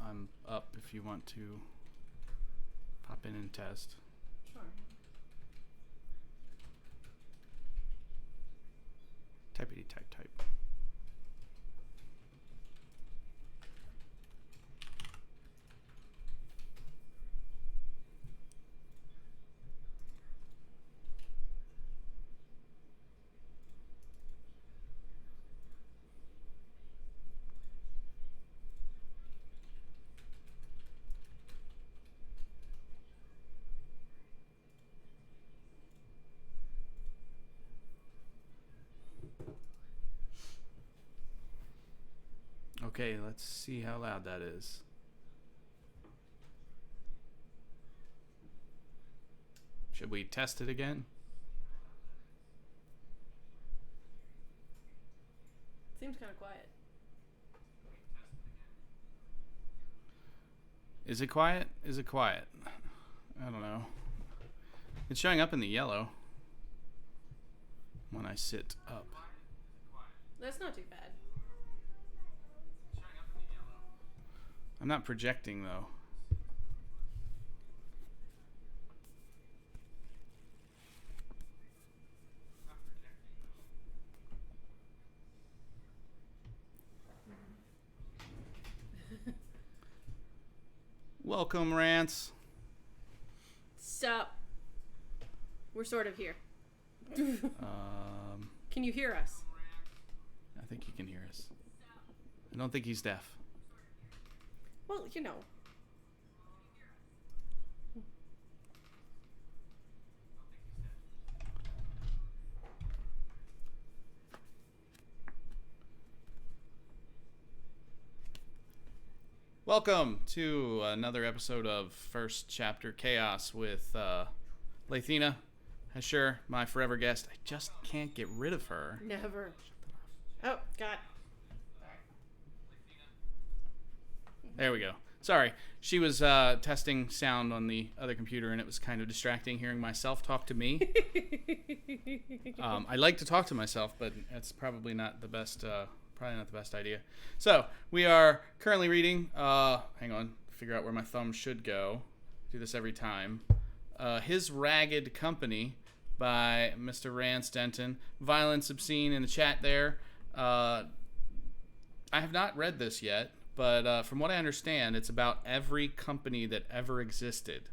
I'm up if you want to pop in and test. Sure. Typey type type. Okay, let's see how loud that is. Should we test it again? Seems kind of quiet. Is it quiet? Is it quiet? I don't know. It's showing up in the yellow when I sit up. That's not too bad. I'm not projecting though. Welcome, Rance. Sup? We're sort of here. Can you hear us? I think he can hear us. I don't think he's deaf. Well, you know. Welcome to another episode of First Chapter Chaos with Lathina, Asher, my forever guest. I just can't get rid of her. Never. Oh, God. There we go. Sorry. She was testing sound on the other computer, and it was kind of distracting hearing myself talk to me. I like to talk to myself, but it's probably not the best idea. So, we are currently reading, hang on, figure out where my thumb should go. Do this every time. His Ragged Company by Mr. Rance Denton. Violence obscene in the chat there. I have not read this yet. But from what I understand, it's about every company that ever existed.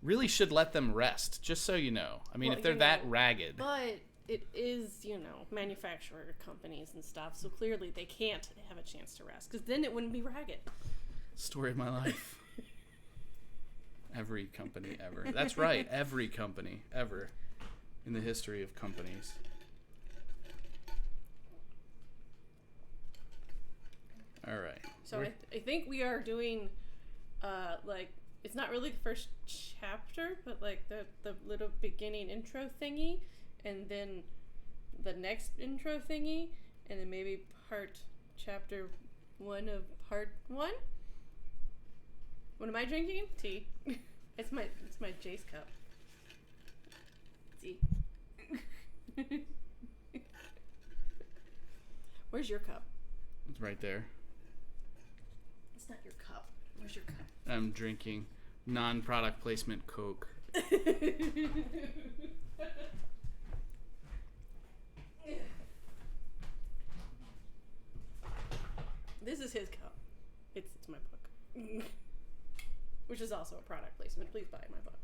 Really should let them rest, just so you know. I mean, if they're that ragged. But it is, manufacturer companies and stuff, so clearly they can't have a chance to rest, because then it wouldn't be ragged. Story of my life. Every company ever. That's right, every company ever in the history of companies. All right. So I think we are doing, it's not really the first chapter, but like the little beginning intro thingy, and then the next intro thingy, and then maybe chapter 1 of part 1. What am I drinking? Tea. It's my Jace cup. Tea. Where's your cup? It's right there. Not your cup. Where's your cup? I'm drinking non-product placement Coke. This is his cup. It's my book. Which is also a product placement. Please buy my book.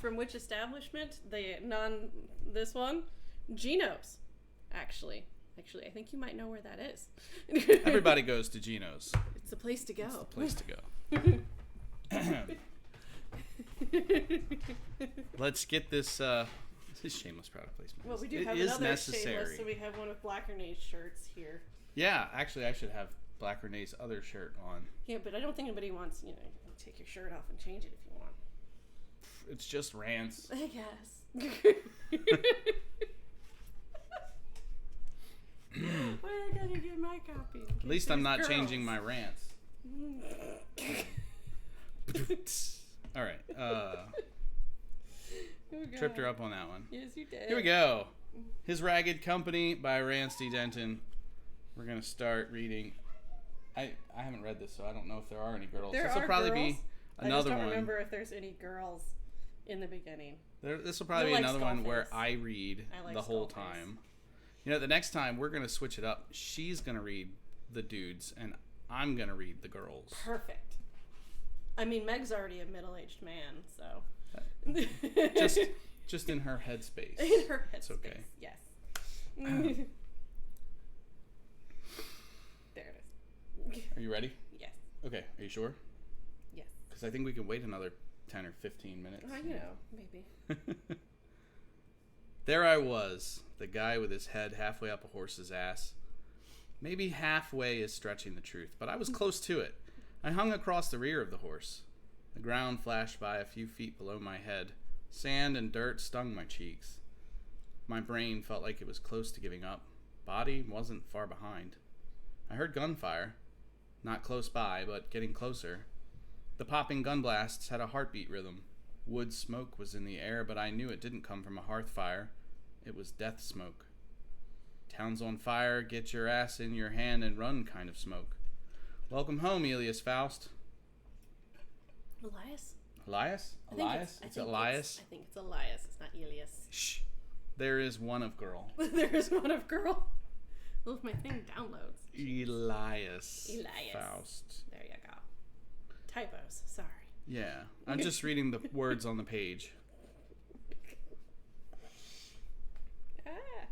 From which establishment? This one? Geno's. Actually, I think you might know where that is. Everybody goes to Geno's. It's the place to go. It's the place to go. Let's get this. This is shameless product placement. Well, we do have another shameless, so we have one of Black Renee's shirts here. Yeah, actually, I should have Black Renee's other shirt on. Yeah, but I don't think anybody wants, take your shirt off and change it if you want. It's just Rance. I guess. Why I gotta get my copy? At least I'm not changing my Rance. All right. Oh, tripped her up on that one. Yes, you did. Here we go. His Ragged Company by Randy Denton. We're going to start reading. I haven't read this, so I don't know if there are any girls. There This will are probably girls. be another I just don't one. remember if there's any girls in the beginning. This will probably You be like another one where Skullface. I read I like the whole Skullface. time. You know, the next time we're going to switch it up. She's going to read the dudes, and I'm going to read the girls. Perfect. I mean, Meg's already a middle-aged man, so. Just in her headspace. In her headspace. It's okay. Yes. There it is. Are you ready? Yes. Okay. Are you sure? Yes. Because I think we can wait another 10 or 15 minutes. Maybe. There I was, the guy with his head halfway up a horse's ass. Maybe halfway is stretching the truth, but I was close to it. I hung across the rear of the horse. The ground flashed by a few feet below my head. Sand and dirt stung my cheeks. My brain felt like it was close to giving up. Body wasn't far behind. I heard gunfire. Not close by, but getting closer. The popping gun blasts had a heartbeat rhythm. Wood smoke was in the air, but I knew it didn't come from a hearth fire. It was death smoke. Town's on fire, get your ass in your hand and run kind of smoke. Welcome home, Elias Faust. Elias? Elias? Elias? It's Elias? I think it's Elias. It's not Elias. Shh. There is one of girl. There is one of girl. Well, if my thing downloads. Elias. Elias. Faust. There you go. Typos. Sorry. Yeah. I'm just reading the words on the page. Ah.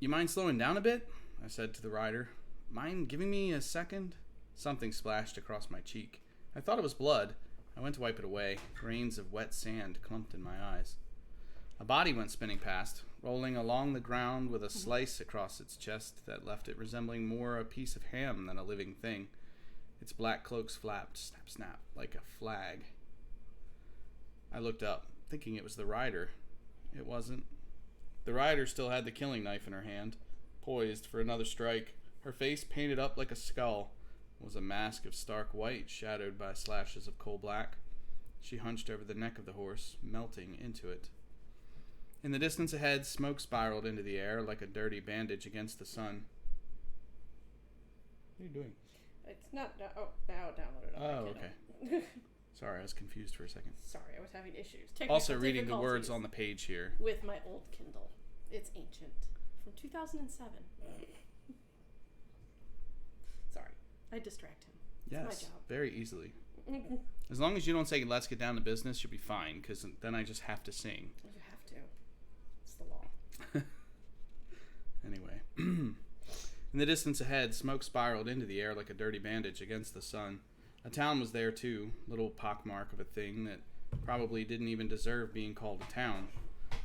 You mind slowing down a bit? I said to the rider. Mind giving me a second? Something splashed across my cheek. I thought it was blood. I went to wipe it away. Grains of wet sand clumped in my eyes. A body went spinning past, rolling along the ground with a slice across its chest that left it resembling more a piece of ham than a living thing. Its black cloaks flapped, snap, snap, like a flag. I looked up, thinking it was the rider. It wasn't. The rider still had the killing knife in her hand, poised for another strike. Her face, painted up like a skull, was a mask of stark white, shadowed by slashes of coal black. She hunched over the neck of the horse, melting into it. In the distance ahead, smoke spiraled into the air like a dirty bandage against the sun. What are you doing? It's not. Oh, now it downloaded. Oh, okay. Sorry, I was confused for a second. Sorry, I was having issues. Also reading the words on the page here. With my old Kindle. It's ancient. From 2007. Sorry. I distract him. Yes, it's my job. very easily. As long as you don't say, let's get down to business, you'll be fine, because then I just have to sing. You have to. It's the law. Anyway. In the distance ahead, smoke spiraled into the air like a dirty bandage against the sun. A town was there, too, little pockmark of a thing that probably didn't even deserve being called a town.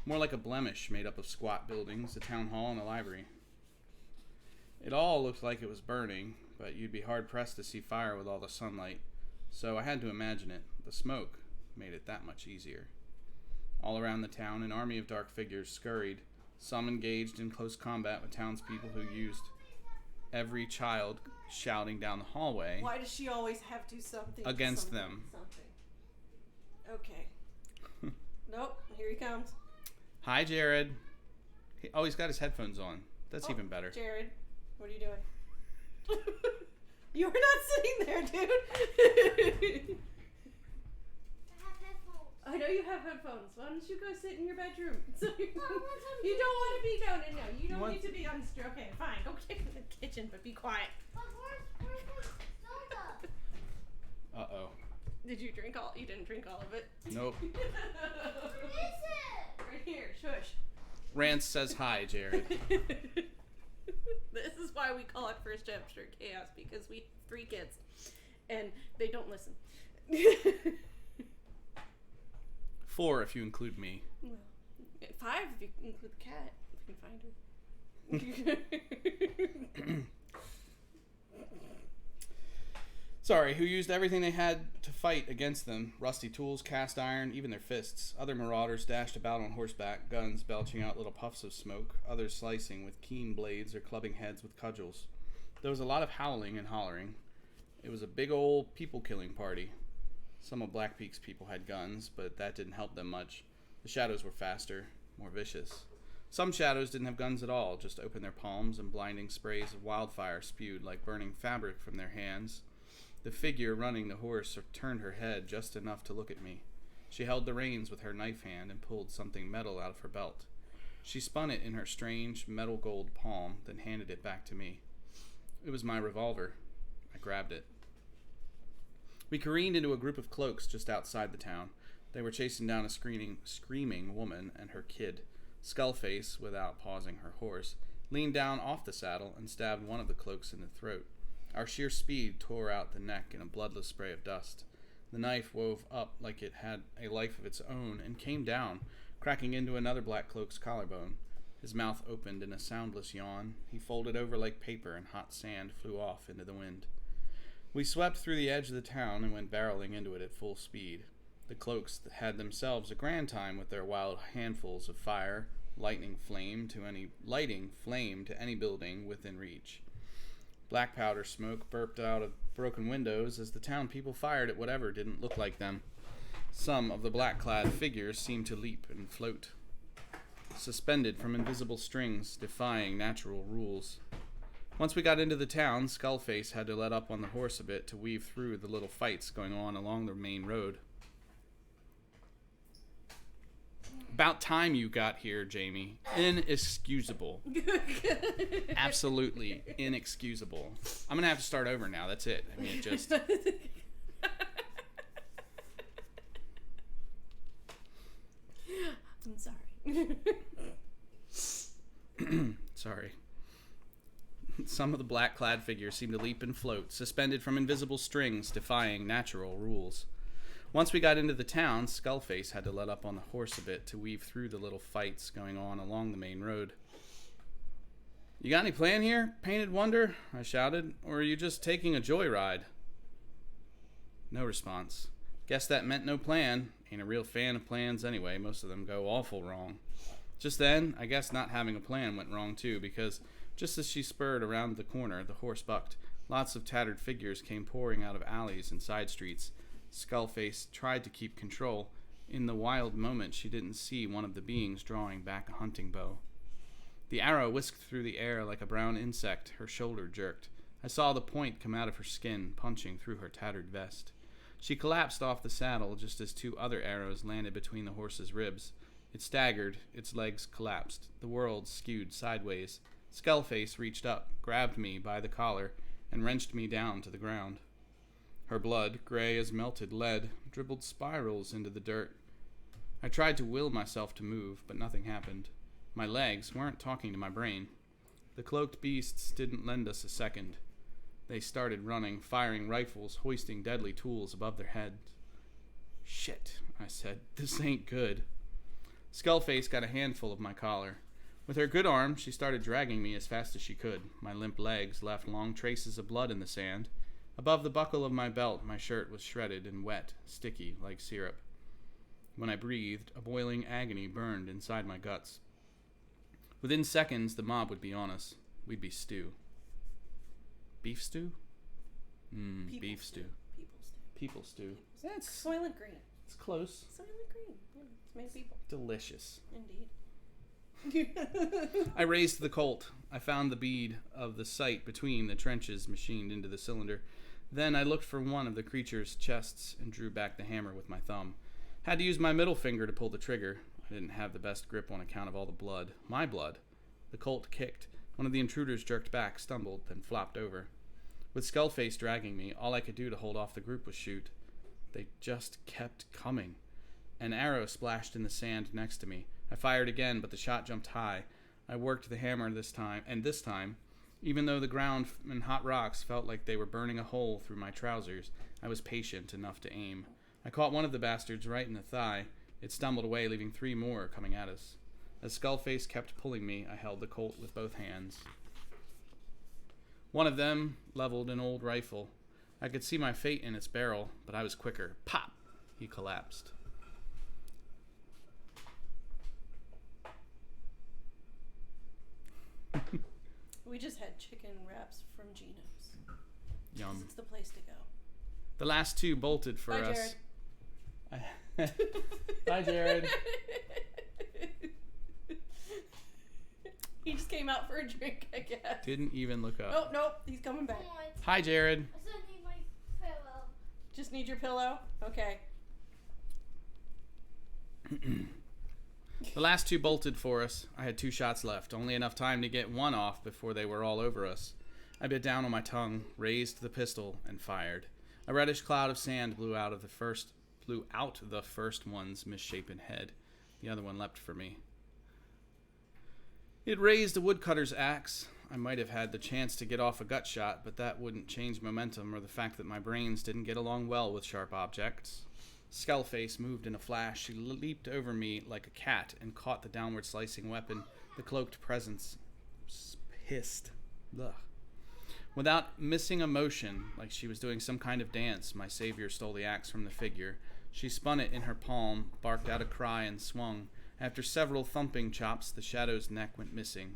More like a blemish made up of squat buildings, a town hall, and a library. It all looked like it was burning, but you'd be hard-pressed to see fire with all the sunlight, so I had to imagine it. The smoke made it that much easier. All around the town, an army of dark figures scurried, some engaged in close combat with townspeople who used every child shouting down the hallway. Why does she always have to something Against something, them. Something. Okay. Nope. Here he comes. Hi, Jared. He's got his headphones on. That's even better. Jared, what are you doing? You're not sitting there, dude. I know you have headphones. Why don't you go sit in your bedroom? So you don't want to be down in there. You don't need to be on the street. Okay, fine. Go get in the kitchen, but be quiet. Uh-oh. Did you drink all? You didn't drink all of it. Nope. Where is it? Right here. Shush. Rance says hi, Jared. This is why we call it First Chapter Chaos, because we have 3 kids, and they don't listen. 4 if you include me. Well, 5 if you include the cat, if you can find her. Sorry, who used everything they had to fight against them. Rusty tools, cast iron, even their fists. Other marauders dashed about on horseback, guns belching out little puffs of smoke, others slicing with keen blades or clubbing heads with cudgels. There was a lot of howling and hollering. It was a big old people-killing party. Some of Black Peak's people had guns, but that didn't help them much. The shadows were faster. more vicious. Some shadows didn't have guns at all, just opened their palms and blinding sprays of wildfire spewed like burning fabric from their hands. The figure running the horse turned her head just enough to look at me. She held the reins with her knife hand and pulled something metal out of her belt. She spun it in her strange metal gold palm, then handed it back to me. It was my revolver. I grabbed it. We careened into a group of cloaks just outside the town. They were chasing down a screaming woman and her kid. Skullface, without pausing her horse, leaned down off the saddle and stabbed one of the cloaks in the throat. Our sheer speed tore out the neck in a bloodless spray of dust. The knife wove up like it had a life of its own and came down, cracking into another black cloak's collarbone. His mouth opened in a soundless yawn. He folded over like paper, and hot sand flew off into the wind. We swept through the edge of the town and went barreling into it at full speed. The cloaks had themselves a grand time with their wild handfuls of fire, lighting flame to any building within reach. Black powder smoke burped out of broken windows as the town people fired at whatever didn't look like them. Some of the black-clad figures seemed to leap and float, suspended from invisible strings, defying natural rules. Once we got into the town, Skullface had to let up on the horse a bit to weave through the little fights going on along the main road. About time you got here, Jamie. Inexcusable. Absolutely inexcusable. I'm going to have to start over now. That's it. I mean, it just... I'm sorry. Sorry. Some of the black-clad figures seemed to leap and float, suspended from invisible strings, defying natural rules. Once we got into the town, Skullface had to let up on the horse a bit to weave through the little fights going on along the main road. "You got any plan here, Painted Wonder?" I shouted. "Or are you just taking a joyride?" No response. Guess that meant no plan. Ain't a real fan of plans anyway. Most of them go awful wrong. Just then, I guess not having a plan went wrong too, because just as she spurred around the corner, the horse bucked. Lots of tattered figures came pouring out of alleys and side streets. Skullface tried to keep control. In the wild moment, she didn't see one of the beings drawing back a hunting bow. The arrow whisked through the air like a brown insect. Her shoulder jerked. I saw the point come out of her skin, punching through her tattered vest. She collapsed off the saddle just as two other arrows landed between the horse's ribs. It staggered, its legs collapsed. The world skewed sideways. Skullface reached up, grabbed me by the collar, and wrenched me down to the ground. Her blood, gray as melted lead, dribbled spirals into the dirt. I tried to will myself to move, but nothing happened. My legs weren't talking to my brain. The cloaked beasts didn't lend us a second. They started running, firing rifles, hoisting deadly tools above their heads. "Shit," I said. "This ain't good." Skullface got a handful of my collar. With her good arm, she started dragging me as fast as she could. My limp legs left long traces of blood in the sand. Above the buckle of my belt, my shirt was shredded and wet, sticky like syrup. When I breathed, a boiling agony burned inside my guts. Within seconds, the mob would be on us. We'd be stew. Beef stew? Beef stew. People stew. That's Soylent Green. It's close. Soylent Green. Yeah, it's made people. Delicious. Indeed. I raised the Colt. I found the bead of the sight between the trenches machined into the cylinder. Then I looked for one of the creature's chests and drew back the hammer with my thumb. Had to use my middle finger to pull the trigger. I didn't have the best grip on account of all the blood. My blood. The Colt kicked. One of the intruders jerked back, stumbled, then flopped over. With Skullface dragging me, all I could do to hold off the group was shoot. They just kept coming. An arrow splashed in the sand next to me. I fired again, but the shot jumped high. I worked the hammer this time, even though the ground and hot rocks felt like they were burning a hole through my trousers, I was patient enough to aim. I caught one of the bastards right in the thigh. It stumbled away, leaving three more coming at us. As Skullface kept pulling me, I held the Colt with both hands. One of them leveled an old rifle. I could see my fate in its barrel, but I was quicker. Pop! He collapsed. We just had chicken wraps from Geno's. Yum. It's the place to go. The last two bolted for Bye, us. Jared. Bye, Jared. He just came out for a drink, I guess. Didn't even look up. Oh, nope. He's coming back. Hi, Jared. I still need my pillow. Just need your pillow? Okay. The last two bolted for us. I had 2 shots left, only enough time to get one off before they were all over us. I bit down on my tongue, raised the pistol, and fired. A reddish cloud of sand blew out the first one's misshapen head. The other one leapt for me. It raised a woodcutter's axe. I might have had the chance to get off a gut shot, but that wouldn't change momentum or the fact that my brains didn't get along well with sharp objects. Skullface moved in a flash. She leaped over me like a cat and caught the downward slicing weapon. The cloaked presence hissed. Ugh. Without missing a motion, like she was doing some kind of dance, my savior stole the axe from the figure. She spun it in her palm, barked out a cry, and swung. After several thumping chops, the shadow's neck went missing.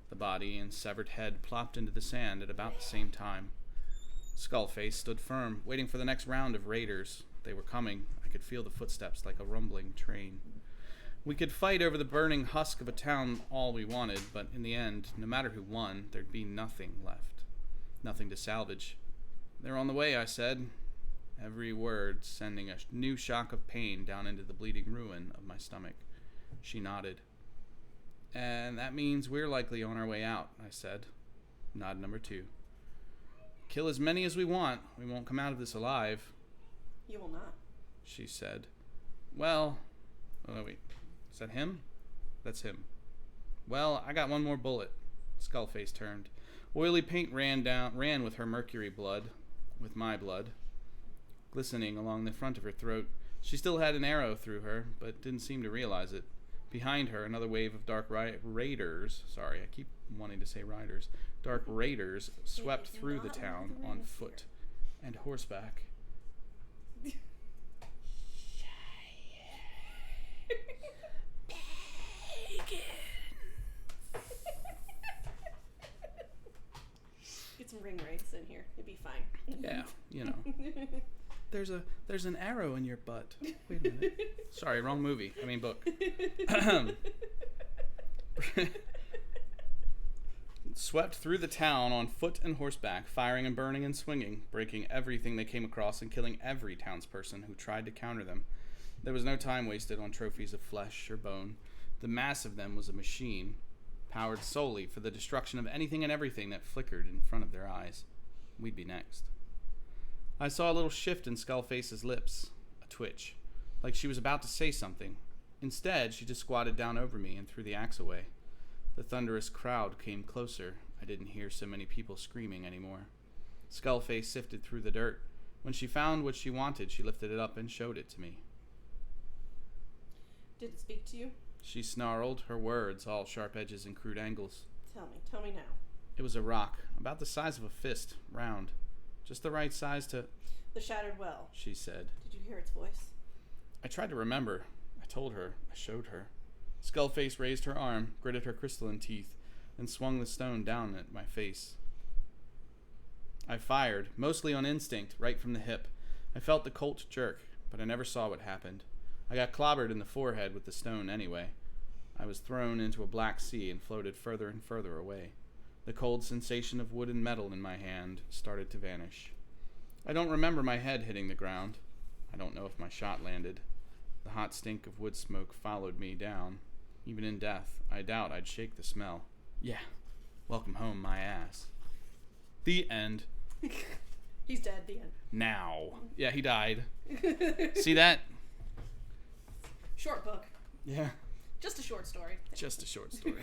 The body and severed head plopped into the sand at about the same time. Skullface stood firm, waiting for the next round of raiders. They were coming. I could feel the footsteps like a rumbling train. We could fight over the burning husk of a town all we wanted, but in the end, no matter who won, there'd be nothing left. Nothing to salvage. They're on the way, I said, every word sending a new shock of pain down into the bleeding ruin of my stomach. She nodded. And that means we're likely on our way out, I said. Nod number 2. Kill as many as we want. We won't come out of this alive. You will not. She said. Well, oh wait, is that him? That's him. Well, I got one more bullet. Skullface turned. Oily paint ran with her mercury blood, with my blood, glistening along the front of her throat. She still had an arrow through her, but didn't seem to realize it. Behind her, another wave of dark raiders, sorry, I keep wanting to say riders, dark raiders swept through the town on foot and horseback. Get some ring wraiths in here. It'd be fine. Yeah, you know. There's an arrow in your butt. Wait a minute. Sorry, wrong movie. I mean book. Swept through the town on foot and horseback, firing and burning and swinging, breaking everything they came across and killing every townsperson who tried to counter them. There was no time wasted on trophies of flesh or bone. The mass of them was a machine, powered solely for the destruction of anything and everything that flickered in front of their eyes. We'd be next. I saw a little shift in Skullface's lips, a twitch, like she was about to say something. Instead, she just squatted down over me and threw the axe away. The thunderous crowd came closer. I didn't hear so many people screaming anymore. Skullface sifted through the dirt. When she found what she wanted, she lifted it up and showed it to me. Did it speak to you? She snarled, her words all sharp edges and crude angles. Tell me now. It was a rock, about the size of a fist, round. Just the right size to... The Shattered Well, she said. Did you hear its voice? I tried to remember. I told her. I showed her. Skullface raised her arm, gritted her crystalline teeth, and swung the stone down at my face. I fired, mostly on instinct, right from the hip. I felt the Colt jerk, but I never saw what happened. I got clobbered in the forehead with the stone anyway. I was thrown into a black sea and floated further and further away. The cold sensation of wood and metal in my hand started to vanish. I don't remember my head hitting the ground. I don't know if my shot landed. The hot stink of wood smoke followed me down. Even in death, I doubt I'd shake the smell. Yeah, welcome home, my ass. The end. He's dead, the end. Now. Yeah, he died. See that? Short book. Yeah. Just a short story. Just a short story.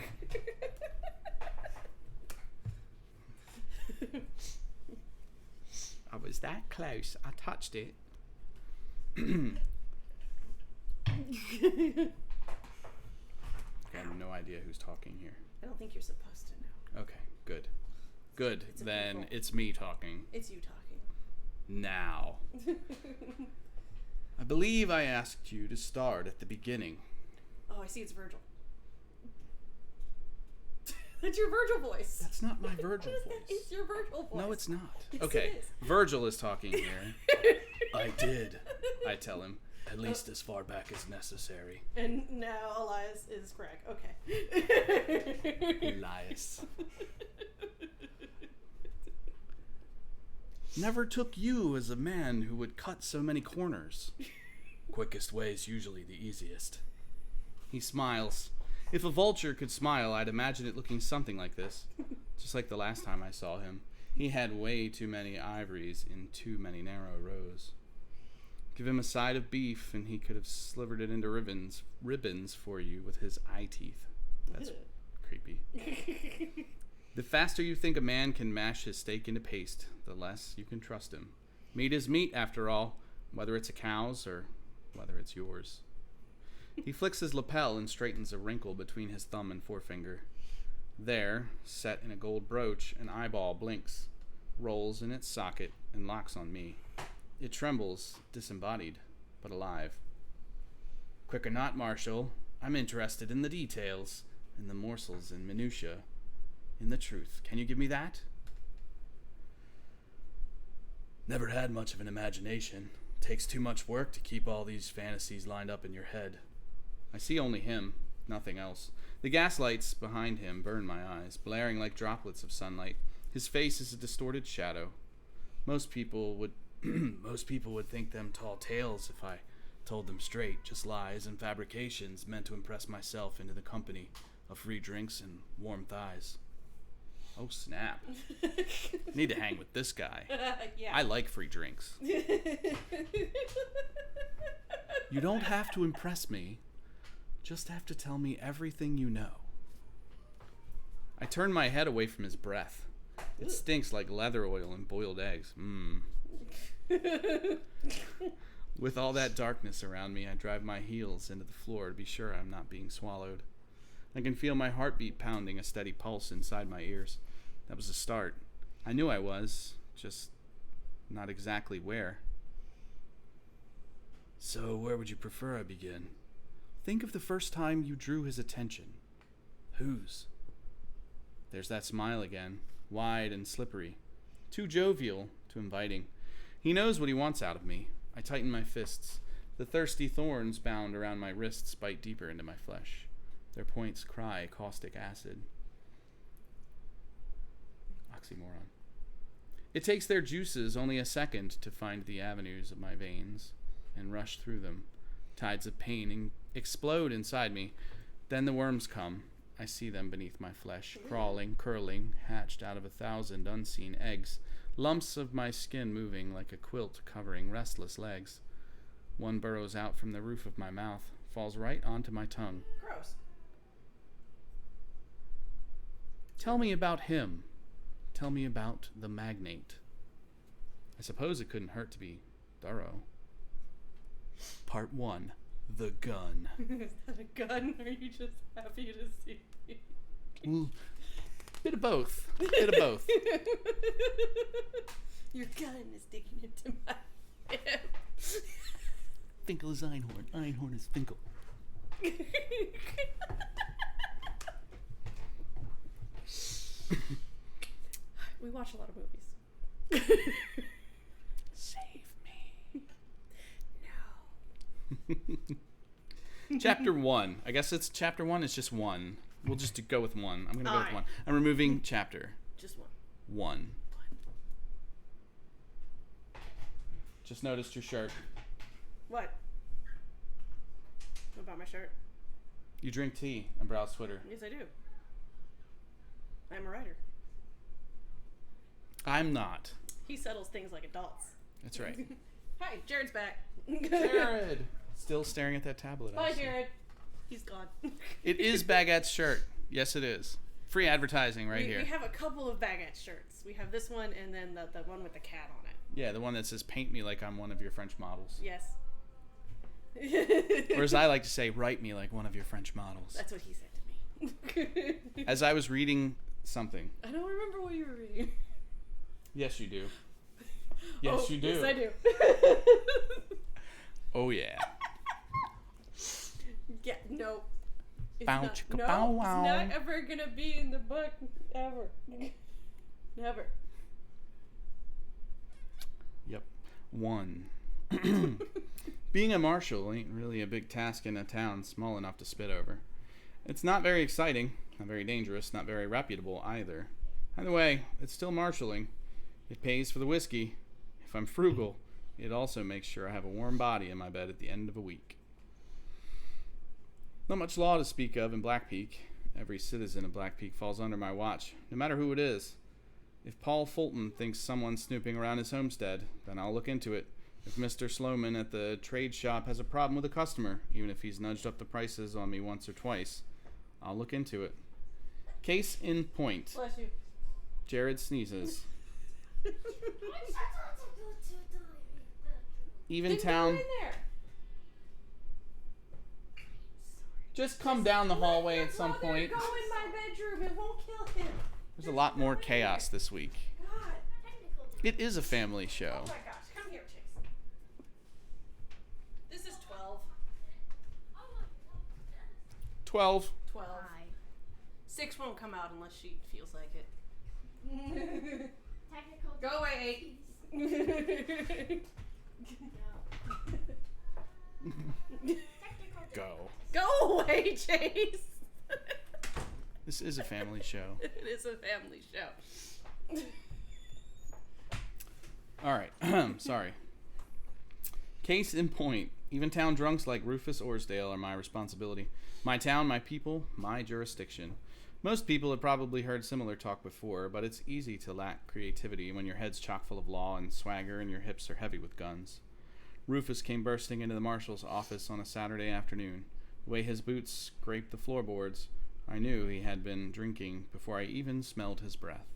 I was that close. I touched it. I have no idea who's talking here. I don't think you're supposed to know. Okay, good. Good. It's Then it's me talking. It's you talking. Now. I believe I asked you to start at the beginning. Oh, I see, it's Virgil. That's your Virgil voice. That's not my Virgil voice. It's your Virgil voice. No, it's not. Yes, Okay, it is. Virgil is talking here. I did, I tell him. At least as far back as necessary. And now Elias is Greg. Okay. Elias. Never took you as a man who would cut so many corners. Quickest way is usually the easiest. He smiles. If a vulture could smile, I'd imagine it looking something like this. Just like the last time I saw him. He had way too many ivories in too many narrow rows. Give him a side of beef, and he could have slivered it into ribbons for you with his eye teeth. That's creepy. The faster you think a man can mash his steak into paste, the less you can trust him. Meat is meat, after all, whether it's a cow's or whether it's yours. He flicks his lapel and straightens a wrinkle between his thumb and forefinger. There, set in a gold brooch, an eyeball blinks, rolls in its socket, and locks on me. It trembles, disembodied, but alive. Quick or not, Marshal, I'm interested in the details, in the morsels and minutiae, in the truth. Can you give me that? Never had much of an imagination. Takes too much work to keep all these fantasies lined up in your head. I see only him, nothing else. The gaslights behind him burn my eyes, blaring like droplets of sunlight. His face is a distorted shadow. Most people would think them tall tales if I told them straight, just lies and fabrications meant to impress myself into the company of free drinks and warm thighs. Oh, snap. Need to hang with this guy. Yeah. I like free drinks. You don't have to impress me. Just have to tell me everything you know. I turn my head away from his breath. It stinks like leather oil and boiled eggs. With all that darkness around me, I drive my heels into the floor to be sure I'm not being swallowed. I can feel my heartbeat pounding a steady pulse inside my ears. That was a start. I knew I was, just not exactly where. So where would you prefer I begin? Think of the first time you drew his attention. Whose? There's that smile again, wide and slippery. Too jovial, too inviting. He knows what he wants out of me. I tighten my fists. The thirsty thorns bound around my wrists bite deeper into my flesh. Their points cry caustic acid. Oxymoron. It takes their juices only a second to find the avenues of my veins and rush through them. Tides of pain explode inside me. Then the worms come. I see them beneath my flesh, crawling, curling, hatched out of 1,000 unseen eggs, lumps of my skin moving like a quilt covering restless legs. One burrows out from the roof of my mouth, falls right onto my tongue. Gross. Tell me about him. Tell me about the magnate. I suppose it couldn't hurt to be thorough. Part 1. The gun. Is that a gun, or are you just happy to see me? Well, bit of both. Bit of both. Your gun is digging into my head. Finkel is Einhorn. Einhorn is Finkel. We watch a lot of movies. Save me. No. Chapter 1. I guess it's chapter 1 is just 1. We'll just go with 1. I'm going to go with Alright. 1. I'm removing chapter Just one. 1. Just noticed your shirt. What? What about my shirt? You drink tea and browse Twitter. Yes, I do. I'm a writer. I'm not. He settles things like adults. That's right. Hi, Jared's back. Jared! Still staring at that tablet. I Bye, see. Jared. He's gone. It is Baguette's shirt. Yes, it is. Free advertising right here. We have a couple of Baguette shirts. We have this one and then the one with the cat on it. Yeah, the one that says, paint me like I'm one of your French models. Yes. Or as I like to say, write me like one of your French models. That's what he said to me. As I was reading something. I don't remember what you were reading. Yes, you do. Yes, you do. Yes, I do. Oh, yeah. Yeah, no. It's Bow not, chicka no, bow wow. It's not ever gonna be in the book. Ever. Never. Yep. 1. Being a marshal ain't really a big task in a town small enough to spit over. It's not very exciting, not very dangerous, not very reputable either. Either way, it's still marshalling. It pays for the whiskey. If I'm frugal, it also makes sure I have a warm body in my bed at the end of a week. Not much law to speak of in Black Peak. Every citizen of Black Peak falls under my watch, no matter who it is. If Paul Fulton thinks someone's snooping around his homestead, then I'll look into it. If Mr. Sloman at the trade shop has a problem with a customer, even if he's nudged up the prices on me once or twice, I'll look into it. Case in point. Bless you. Jared sneezes. Even Then town. go in there. Just come down the hallway Let at some your brother point. Go in my bedroom. It won't kill him. There's a lot more chaos this week. God. It is a family show. Oh my gosh. Come here, Chase. This is 12. 12. 12. 6 won't come out unless she feels like it. Technical Go away, 8. Go. Go away, Chase. This is a family show. It is a family show. All right. Sorry. Case in point. Even town drunks like Rufus Orsdale are my responsibility. My town, my people, my jurisdiction. Most people have probably heard similar talk before, but it's easy to lack creativity when your head's chock full of law and swagger and your hips are heavy with guns. Rufus came bursting into the marshal's office on a Saturday afternoon. The way his boots scraped the floorboards, I knew he had been drinking before I even smelled his breath.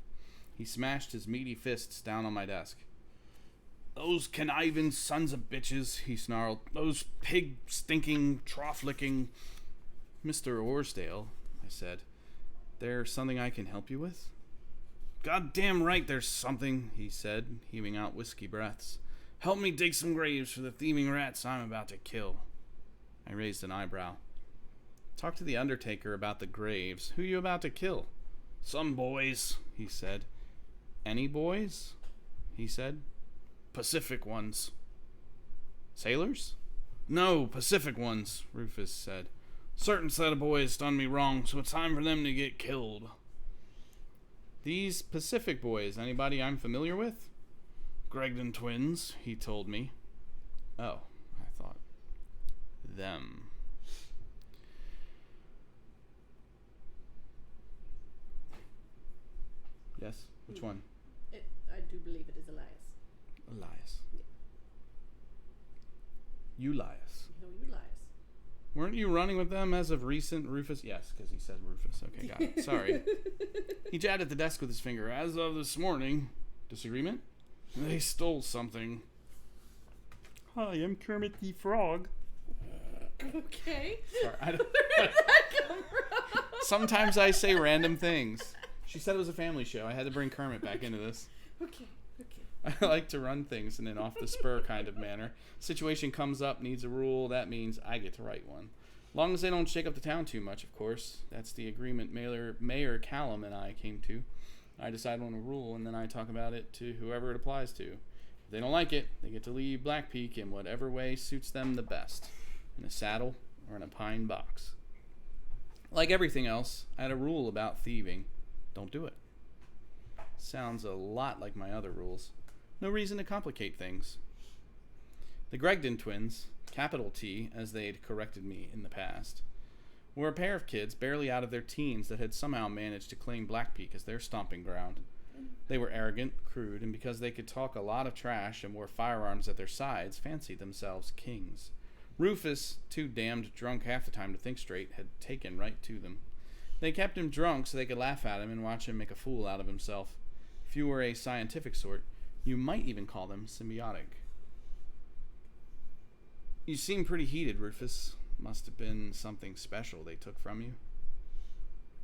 He smashed his meaty fists down on my desk. "Those conniving sons of bitches," he snarled. "Those pig-stinking, trough-licking—" "Mr. Orsdale," I said, "there's something I can help you with?" "Goddamn right there's something," he said, heaving out whiskey breaths. "Help me dig some graves for the thieving rats I'm about to kill." I raised an eyebrow. "Talk to the undertaker about the graves. Who you about to kill?" "Some boys," he said. "Any boys?" he said. "Pacific ones." "Sailors?" "No, Pacific ones," Rufus said. "Certain set of boys done me wrong, so it's time for them to get killed." "These Pacific boys, anybody I'm familiar with?" "Gregdon twins," he told me. "Oh," I thought. Them. Yes? Which one? I do believe it is Elias. Elias. Yeah. Elias. No, you Elias. Weren't you running with them as of recent, Rufus? Yes, because he said Rufus. Okay, got it. Sorry. He jabbed at the desk with his finger. "As of this morning." "Disagreement?" "They stole something." "Hi, I'm Kermit the Frog." Okay. Sorry, I don't, Where did that come from? sometimes I say random things. She said it was a family show. I had to bring Kermit back into this. Okay. I like to run things in an off-the-spur kind of manner. Situation comes up, needs a rule, that means I get to write one. Long as they don't shake up the town too much, of course. That's the agreement Mayor Callum and I came to. I decide on a rule, and then I talk about it to whoever it applies to. If they don't like it, they get to leave Black Peak in whatever way suits them the best. In a saddle or in a pine box. Like everything else, I had a rule about thieving. Don't do it. Sounds a lot like my other rules. No reason to complicate things. The Gregdon twins, capital T as they'd corrected me in the past, were a pair of kids barely out of their teens that had somehow managed to claim Black Peak as their stomping ground. They were arrogant, crude, and because they could talk a lot of trash and wore firearms at their sides, fancied themselves kings. Rufus, too damned drunk half the time to think straight, had taken right to them. They kept him drunk so they could laugh at him and watch him make a fool out of himself. If you were a scientific sort, you might even call them symbiotic. "You seem pretty heated, Rufus. Must have been something special they took from you."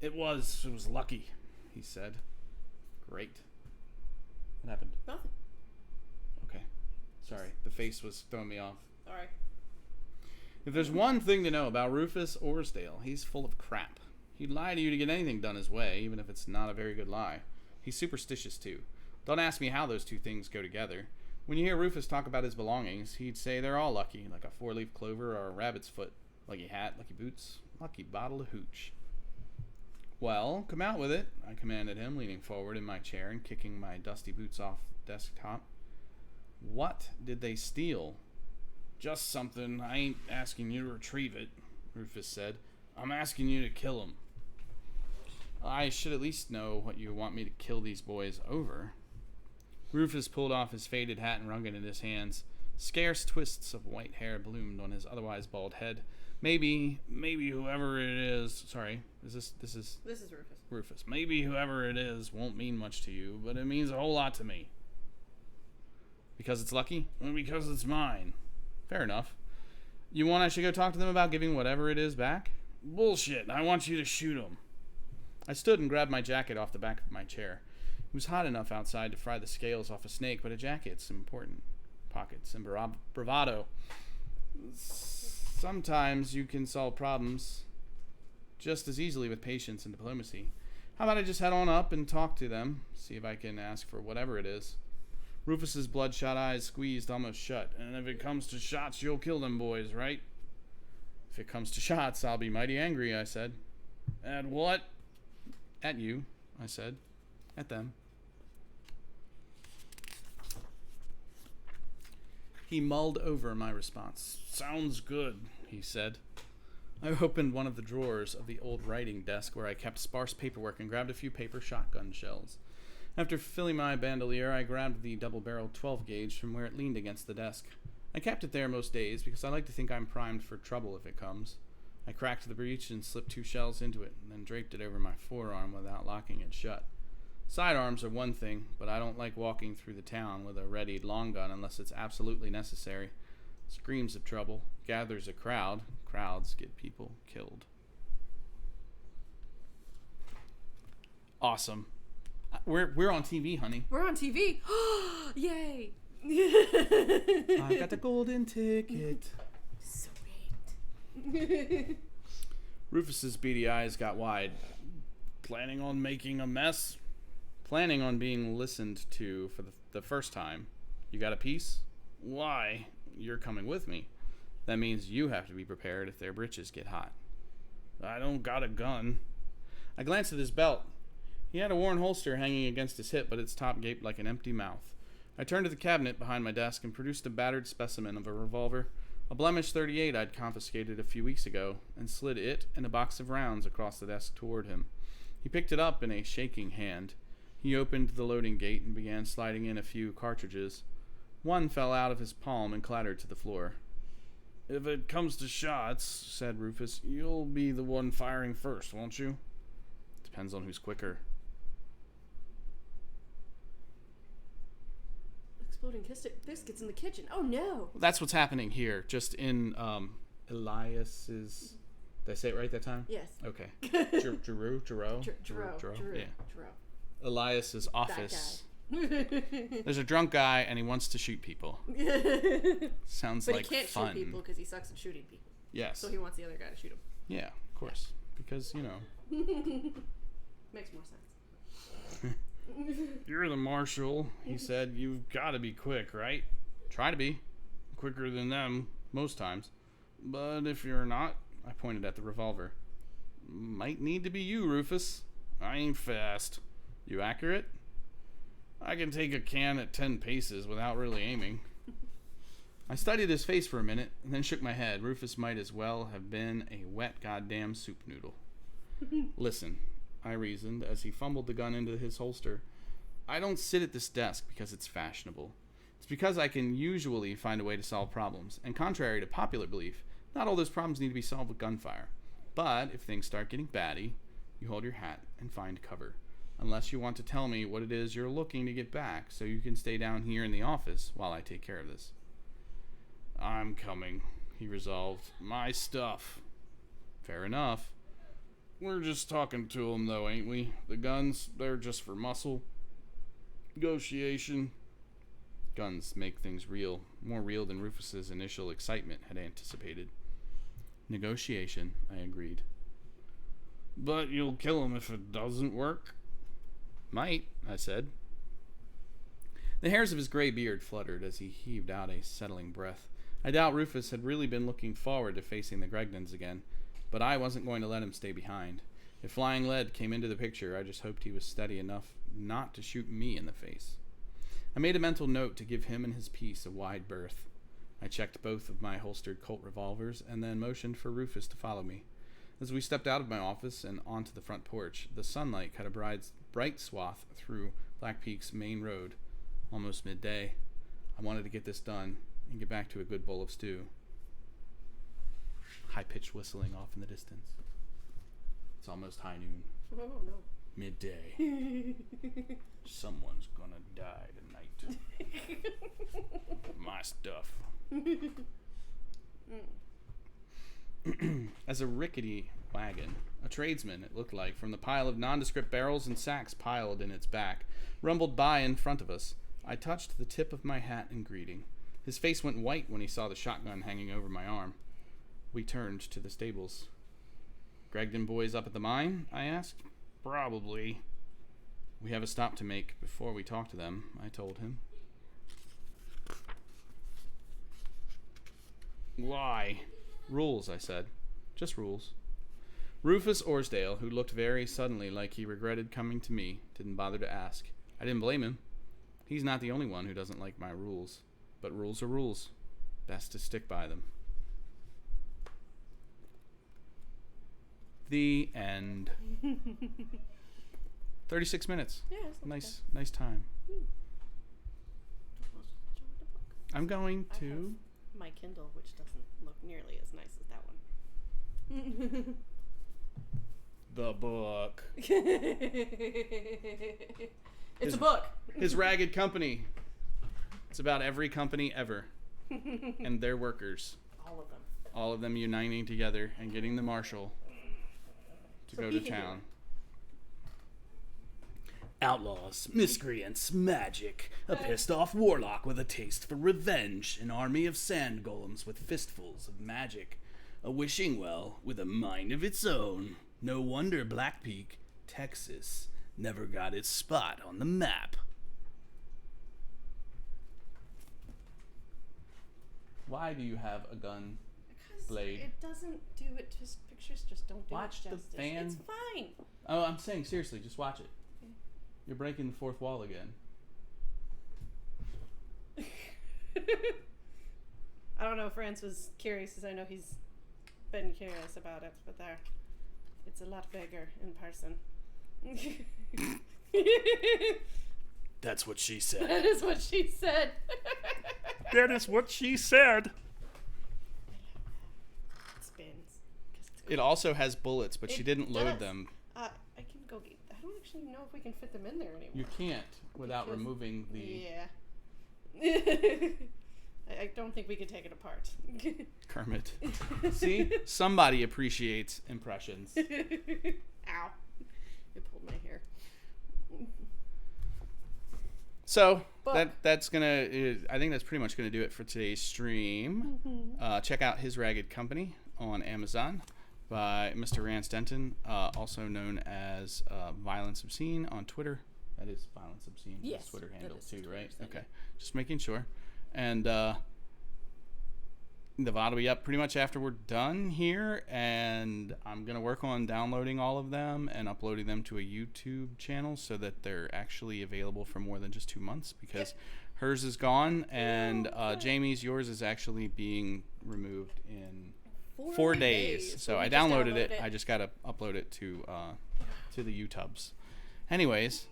It was lucky," he said. "Great. What happened?" Nothing. Okay. Sorry, the face was throwing me off. Sorry. If there's one thing to know about Rufus Orsdale, he's full of crap. He'd lie to you to get anything done his way, even if it's not a very good lie. He's superstitious, too. Don't ask me how those two things go together. When you hear Rufus talk about his belongings, he'd say they're all lucky, like a 4-leaf clover or a rabbit's foot. Lucky hat, lucky boots, lucky bottle of hooch. Well, come out with it, I commanded him, leaning forward in my chair and kicking my dusty boots off the desktop. What did they steal? Just something. I ain't asking you to retrieve it, Rufus said. I'm asking you to kill them. I should at least know what you want me to kill these boys over. Rufus pulled off his faded hat and wrung it in his hands. Scarce twists of white hair bloomed on his otherwise bald head. Maybe whoever it is... Sorry, This is Rufus. Rufus. Maybe whoever it is won't mean much to you, but it means a whole lot to me. Because it's lucky? Well, because it's mine. Fair enough. You want I should go talk to them about giving whatever it is back? Bullshit. I want you to shoot them. I stood and grabbed my jacket off the back of my chair. It was hot enough outside to fry the scales off a snake, but a jacket's important. Pockets and bravado. Sometimes you can solve problems just as easily with patience and diplomacy. How about I just head on up and talk to them, see if I can ask for whatever it is. Rufus's bloodshot eyes squeezed almost shut. And if it comes to shots, you'll kill them boys, right? If it comes to shots, I'll be mighty angry, I said. At what? At you, I said. At them. He mulled over my response. Sounds good, he said. I opened one of the drawers of the old writing desk where I kept sparse paperwork and grabbed a few paper shotgun shells. After filling my bandolier, I grabbed the double-barreled 12-gauge from where it leaned against the desk. I kept it there most days because I like to think I'm primed for trouble if it comes. I cracked the breech and slipped 2 shells into it, and then draped it over my forearm without locking it shut. Sidearms are one thing, but I don't like walking through the town with a readied long gun unless it's absolutely necessary. Screams of trouble, gathers a crowd, crowds get people killed. Awesome. We're on TV, honey. We're on TV. Yay! I got the golden ticket. Sweet. Rufus's beady eyes got wide. Planning on making a mess? Planning on being listened to for the first time. You got a piece? Why? You're coming with me. That means you have to be prepared if their britches get hot. I don't got a gun. I glanced at his belt. He had a worn holster hanging against his hip, but its top gaped like an empty mouth. I turned to the cabinet behind my desk and produced a battered specimen of a revolver, a blemished .38 I'd confiscated a few weeks ago, and slid it and a box of rounds across the desk toward him. He picked it up in a shaking hand. He opened the loading gate and began sliding in a few cartridges. One fell out of his palm and clattered to the floor. If it comes to shots, said Rufus, you'll be the one firing first, won't you? Depends on who's quicker. Exploding biscuits in the kitchen. Oh no! That's what's happening here, just in Elias's... Did I say it right that time? Yes. Okay. Giroux? Yeah. Elias's office. There's a drunk guy and he wants to shoot people. Sounds but like he can't fun. shoot people because he sucks at shooting people. Yes. So he wants the other guy to shoot him. Yeah, of course. Because, you know. Makes more sense. You're the marshal, he said. You've got to be quick, right? Try to be. Quicker than them, most times. But if you're not, I pointed at the revolver. Might need to be you, Rufus. I ain't fast. You accurate? I can take a can at 10 paces without really aiming. I studied his face for a minute and then shook my head. Rufus might as well have been a wet goddamn soup noodle. Listen, I reasoned as he fumbled the gun into his holster. I don't sit at this desk because it's fashionable. It's because I can usually find a way to solve problems. And contrary to popular belief, not all those problems need to be solved with gunfire. But if things start getting batty, you hold your hat and find cover. Unless you want to tell me what it is you're looking to get back so you can stay down here in the office while I take care of this. I'm coming, he resolved. My stuff. Fair enough. We're just talking to them, though, ain't we? The guns, they're just for muscle. Negotiation. Guns make things real. More real than Rufus's initial excitement had anticipated. Negotiation, I agreed. But you'll kill him if it doesn't work? Might, I said. The hairs of his gray beard fluttered as he heaved out a settling breath. I doubt Rufus had really been looking forward to facing the Gregdons again, but I wasn't going to let him stay behind. If Flying Lead came into the picture, I just hoped he was steady enough not to shoot me in the face. I made a mental note to give him and his piece a wide berth. I checked both of my holstered Colt revolvers and then motioned for Rufus to follow me. As we stepped out of my office and onto the front porch, the sunlight cut a bright swath through Black Peak's main road, almost midday. I wanted to get this done and get back to a good bowl of stew. High-pitched whistling off in the distance. It's almost high noon. Oh, no. Midday. Someone's gonna die tonight. My stuff. As a rickety wagon, a tradesman, it looked like, from the pile of nondescript barrels and sacks piled in its back, rumbled by in front of us. I touched the tip of my hat in greeting. His face went white when he saw the shotgun hanging over my arm. We turned to the stables. Gregdon boys up at the mine? I asked. Probably. We have a stop to make before we talk to them, I told him. Why? Rules, I said. Just rules. Rufus Orsdale, who looked very suddenly like he regretted coming to me, didn't bother to ask. I didn't blame him. He's not the only one who doesn't like my rules. But rules are rules. Best to stick by them. The end. 36 minutes. Yeah, it's not Nice time. bad. I'm going I to... have my Kindle, which doesn't look nearly as nice as that one. The book. It's a book. His Ragged Company. It's about every company ever. And their workers. All of them. All of them uniting together and getting the marshal to So go he to can do town. Outlaws, miscreants, magic, a pissed-off warlock with a taste for revenge, an army of sand golems with fistfuls of magic, a wishing well with a mind of its own. No wonder Black Peak, Texas, never got its spot on the map. Why do you have a gun? Because Blade. it doesn't do it. Just pictures just don't do Watch it the justice. fan. It's fine. Oh, I'm saying seriously, just watch it. You're breaking the fourth wall again. I don't know if Rance was curious, because I know he's been curious about it, but it's a lot bigger in person. That's what she said. That is what she said. That is what she said. It spins. 'Cause it's It also has bullets, but she It didn't load does. them. I can go get. I don't actually know if we can fit them in there anymore. You can't without Because- removing the Yeah. I don't think we could take it apart. Kermit. See? Somebody appreciates impressions. Ow. It pulled my hair. So Book. that's gonna. I think that's pretty much gonna do it for today's stream. Check out His Ragged Company on Amazon by Mr. Rance Denton, also known as Violence Obscene on Twitter. That is Violence Obscene. Yes, His Twitter that handle is too, his right? Twitter Okay, thing. just making sure. And the VOD will be up pretty much after we're done here, and I'm gonna work on downloading all of them and uploading them to a YouTube channel so that they're actually available for more than just 2 months, because hers is gone and Jamie's, yours is actually being removed in 4 days. So we I just downloaded it. I just gotta upload it to the YouTubes. Anyways,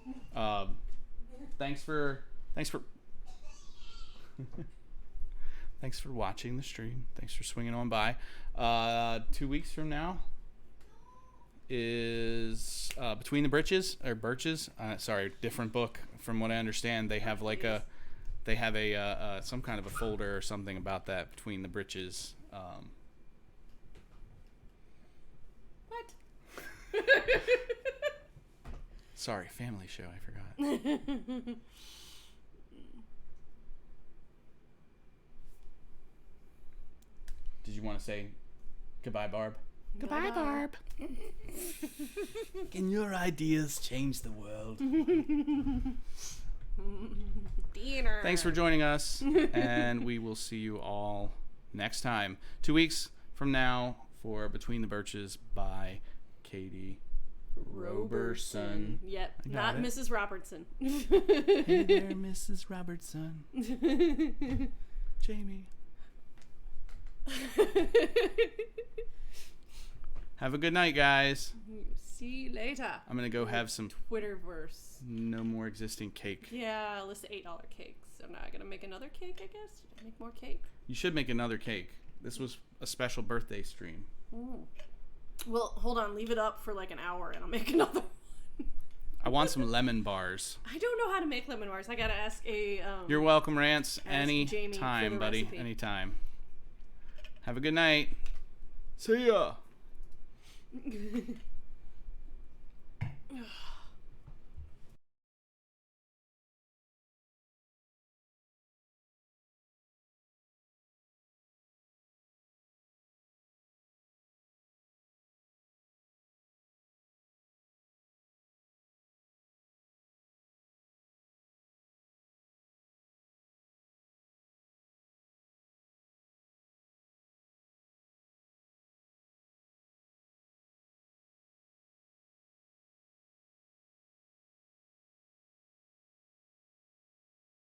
thanks for thanks for watching the stream. Thanks for swinging on by. 2 weeks from now is Between the Birches. Sorry, different book. From what I understand, they have like a some kind of a folder or something about that, Between the Britches. What? Sorry, family show. I forgot. Did you want to say goodbye, Barb? Goodbye, Barb. Can your ideas change the world? The Thanks for joining us, and we will see you all next time. 2 weeks from now for Between the Birches by Katie Roberson. Yep, I got not it. Mrs. Robertson. Hey there, Mrs. Robertson. Jamie. Have a good night, guys. See you later. I'm going to go have some Twitterverse. no more existing cake. Yeah, list of $8 cakes. I'm not gonna make another cake, I guess. Should I make more cake? You should make another cake. This was a special birthday stream. Mm. Well, hold on. Leave it up for like an hour and I'll make another one. I want some lemon bars. I don't know how to make lemon bars. I gotta ask a... You're welcome, Rance. Jamie for Anytime, the buddy. recipe. Anytime. Have a good night. See ya.